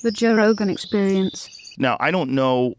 The Joe Rogan Experience. Now, I don't know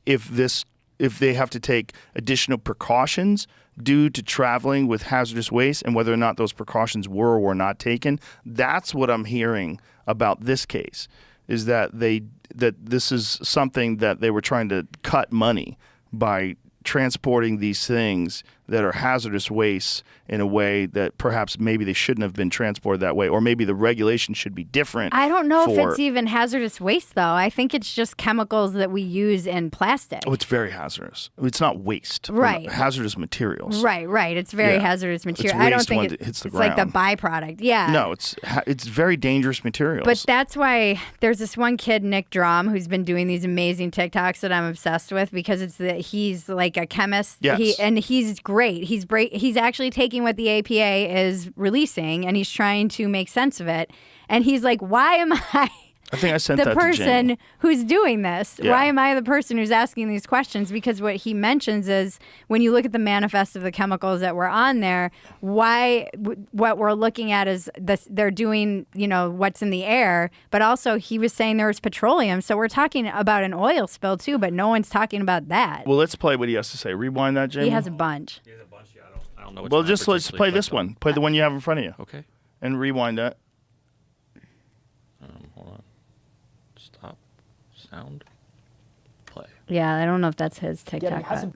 if they have to take additional precautions due to traveling with hazardous waste and whether or not those precautions were or were not taken. That's what I'm hearing about this case, is that this is something that they were trying to cut money by transporting these things that are hazardous wastes in a way that perhaps maybe they shouldn't have been transported that way, or maybe the regulation should be different. I don't know if it's even hazardous waste, though. I think it's just chemicals that we use in plastic. Oh, it's very hazardous. It's not waste. Right. Hazardous materials. Right. It's very hazardous material. It's I don't think it hits the it's ground. like the byproduct. Yeah. No, it's very dangerous materials. But that's why there's this one kid, Nick Drum, who's been doing these amazing TikToks that I'm obsessed with, because he's like a chemist. Yes. He's great. He's actually taking what the APA is releasing and he's trying to make sense of it. And he's like, why am I think I sent the that to person Jamie. who's doing this? Yeah. Why am I the person who's asking these questions? Because what he mentions is when you look at the manifest of the chemicals that were on there, what we're looking at is they're doing, what's in the air. But also he was saying there was petroleum. So we're talking about an oil spill too, but no one's talking about that. Well, let's play what he has to say. Rewind that, Jamie. He has a bunch. I don't know. Well, let's play this one. Play the one you have in front of you. Okay. And rewind that. Hold on. Stop. Sound. Play. Yeah, I don't know if that's his TikTok. It hasn't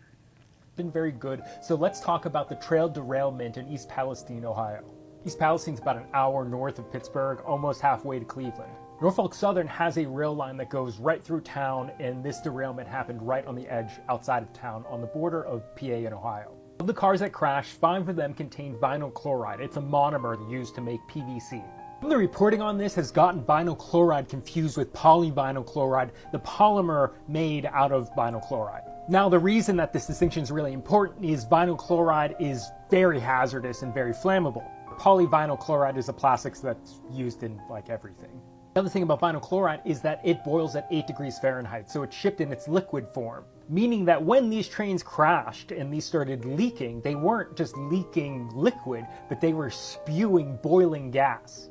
been very good. So let's talk about the trail derailment in East Palestine, Ohio. East Palestine's about an hour north of Pittsburgh, almost halfway to Cleveland. Norfolk Southern has a rail line that goes right through town, and this derailment happened right on the edge outside of town on the border of PA and Ohio. Of the cars that crashed, 5 of them contained vinyl chloride. It's a monomer used to make PVC. The reporting on this has gotten vinyl chloride confused with polyvinyl chloride, the polymer made out of vinyl chloride. Now, the reason that this distinction is really important is vinyl chloride is very hazardous and very flammable. Polyvinyl chloride is a plastic that's used in like everything. The other thing about vinyl chloride is that it boils at 8 degrees Fahrenheit, so it's shipped in its liquid form. Meaning that when these trains crashed and these started leaking, they weren't just leaking liquid, but they were spewing boiling gas.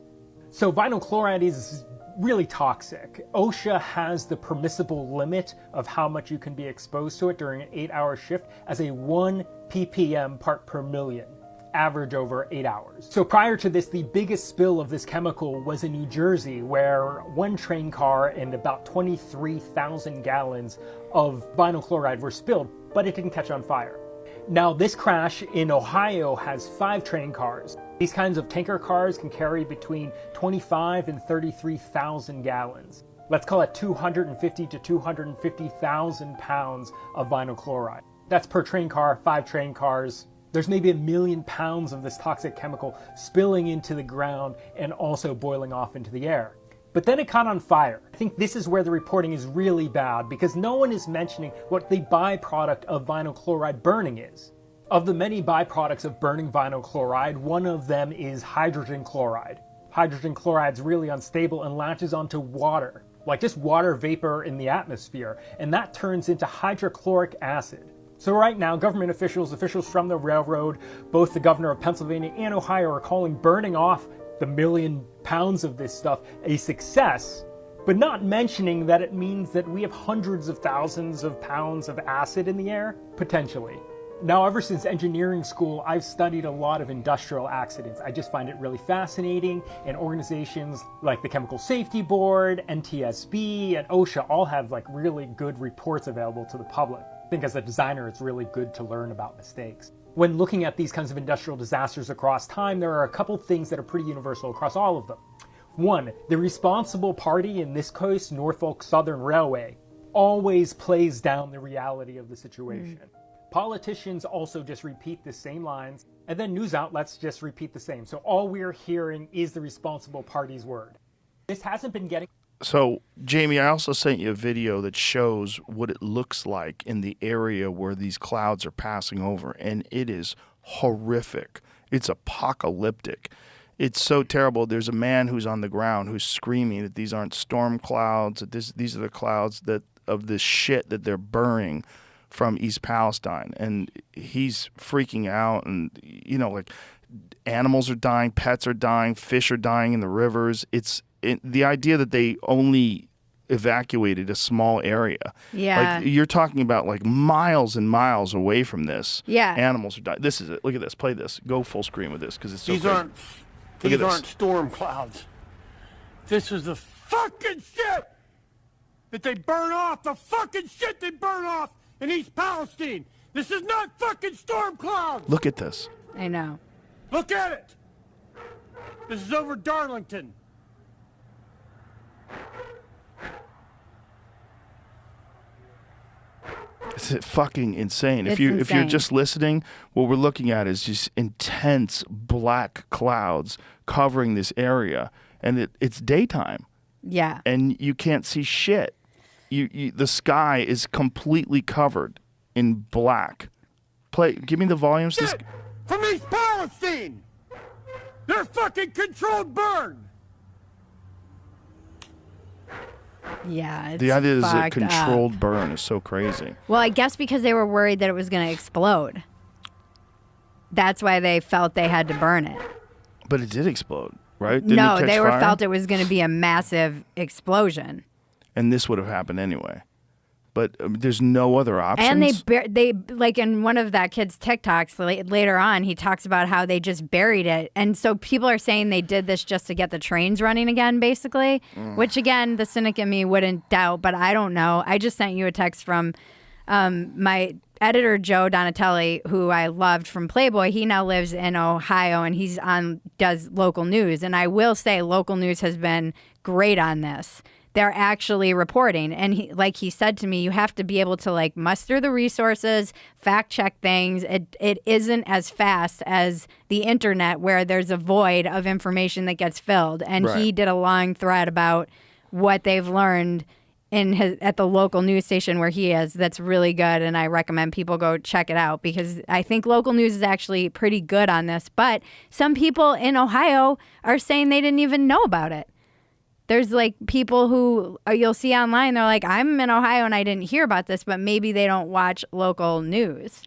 So vinyl chloride is really toxic. OSHA has the permissible limit of how much you can be exposed to it during an 8-hour shift as a 1 ppm part per million, average over 8 hours. So prior to this, the biggest spill of this chemical was in New Jersey, where one train car and about 23,000 gallons of vinyl chloride were spilled, but it didn't catch on fire. Now, this crash in Ohio has 5 train cars. These kinds of tanker cars can carry between 25 and 33,000 gallons. Let's call it 250 to 250,000 pounds of vinyl chloride. That's per train car, 5 train cars. There's maybe 1 million pounds of this toxic chemical spilling into the ground and also boiling off into the air. But then it caught on fire. I think this is where the reporting is really bad, because no one is mentioning what the byproduct of vinyl chloride burning is. Of the many byproducts of burning vinyl chloride, one of them is hydrogen chloride. Hydrogen chloride is really unstable and latches onto water, like just water vapor in the atmosphere, and that turns into hydrochloric acid. So right now, government officials from the railroad, both the governor of Pennsylvania and Ohio, are calling burning off the 1 million pounds of this stuff a success, but not mentioning that it means that we have hundreds of thousands of pounds of acid in the air, potentially. Now, ever since engineering school, I've studied a lot of industrial accidents. I just find it really fascinating, and organizations like the Chemical Safety Board, NTSB, and OSHA all have like really good reports available to the public. I think as a designer, it's really good to learn about mistakes. When looking at these kinds of industrial disasters across time, there are a couple things that are pretty universal across all of them. One, the responsible party, in this case, Norfolk Southern Railway, always plays down the reality of the situation. Politicians also just repeat the same lines, and then news outlets just repeat the same. So all we're hearing is the responsible party's word. This hasn't been getting... So, Jamie, I also sent you a video that shows what it looks like in the area where these clouds are passing over, and it is horrific. It's apocalyptic. It's so terrible. There's a man who's on the ground who's screaming that these aren't storm clouds, that these are the clouds of this shit that they're burning from East Palestine. And he's freaking out, and, like, animals are dying, pets are dying, fish are dying in the rivers. The idea that they only evacuated a small area. Yeah. Like, you're talking about like miles and miles away from this. Yeah. Animals are dying. This is it. Look at this. Play this. Go full screen with this because it's so These crazy. aren't Look at these this. aren't storm clouds. This is the fucking shit that they burn off. The fucking shit they burn off in East Palestine. This is not fucking storm clouds. Look at this. I know. Look at it. This is over Darlington. It's fucking insane. It's If you're insane. just listening, what we're looking at is just intense black clouds covering this area, and it's daytime, Yeah. and you can't see shit. The sky is completely covered in black. Give me the volumes. Shit from East Palestine. They're fucking controlled burn. Yeah. It's The idea is a fucked up. controlled burn is so crazy. Well, I guess because they were worried that it was going to explode. That's why they felt they had to burn it. But it did explode, right? Didn't No, it catch they fire? felt it was going to be a massive explosion. And this would have happened anyway. But there's no other options. And they like in one of that kid's TikToks later on, he talks about how they just buried it. And so people are saying they did this just to get the trains running again, basically, which again, the cynic in me wouldn't doubt, but I don't know. I just sent you a text from my editor, Joe Donatelli, who I loved from Playboy. He now lives in Ohio and he's does local news. And I will say local news has been great on this. They're actually reporting. And he said to me, you have to be able to like muster the resources, fact check things. It isn't as fast as the internet where there's a void of information that gets filled. And he did a long thread about what they've learned at the local news station where he is. That's really good. And I recommend people go check it out because I think local news is actually pretty good on this. But some people in Ohio are saying they didn't even know about it. There's like people who you'll see online, they're like, I'm in Ohio and I didn't hear about this, but maybe they don't watch local news.